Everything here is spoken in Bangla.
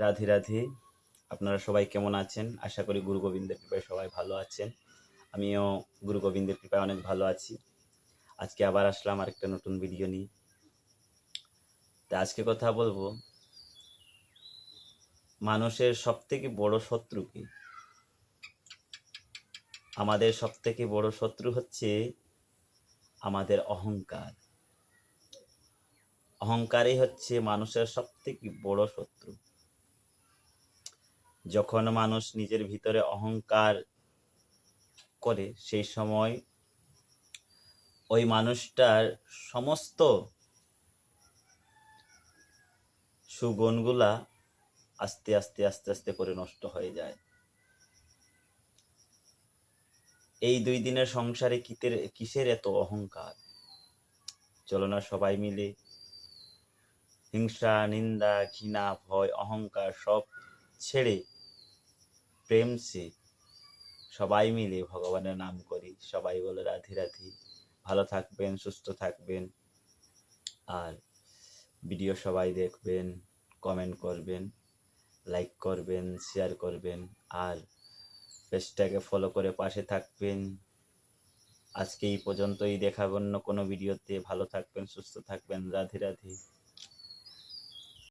রাধে রাধে। আপনারা সবাই কেমন আছেন? আশা করি গুরু গোবিন্দের কৃপায় সবাই ভালো আছেন। আমিও গুরু গোবিন্দের কৃপায় অনেক ভালো আছি। আজকে আবার আসলাম আরেকটা নতুন ভিডিও নিয়ে। তা আজকে কথা বলবো মানুষের সবথেকে বড় শত্রু কি? আমাদের সবথেকে বড় শত্রু হচ্ছে আমাদের অহংকার। অহংকারই হচ্ছে মানুষের সবথেকে বড় শত্রু। যখন মানুষ নিজের ভিতরে অহংকার করে সেই সময় ওই মানুষটার সমস্ত সুগুণগুলা আস্তে আস্তে আস্তে আস্তে করে নষ্ট হয়ে যায়। এই 2 দিনের সংসারে কিসের এত অহংকার? চলো না সবাই মিলে হিংসা, নিন্দা, ঘৃণা, ভয়, অহংকার সব ছেড়ে প্রেম সে সবাই মিলে ভগবানের নাম করি। সবাই বলে রাধে রাধে। ভালো থাকবেন, সুস্থ থাকবেন, আর ভিডিও সবাই দেখবেন, কমেন্ট করবেন, লাইক করবেন, শেয়ার করবেন, আর পেজটাকে ফলো করে পাশে থাকবেন। আজকে এই পর্যন্তই, দেখাবো অন্য কোনো ভিডিওতে। ভালো থাকবেন, সুস্থ থাকবেন, রাধে রাধে।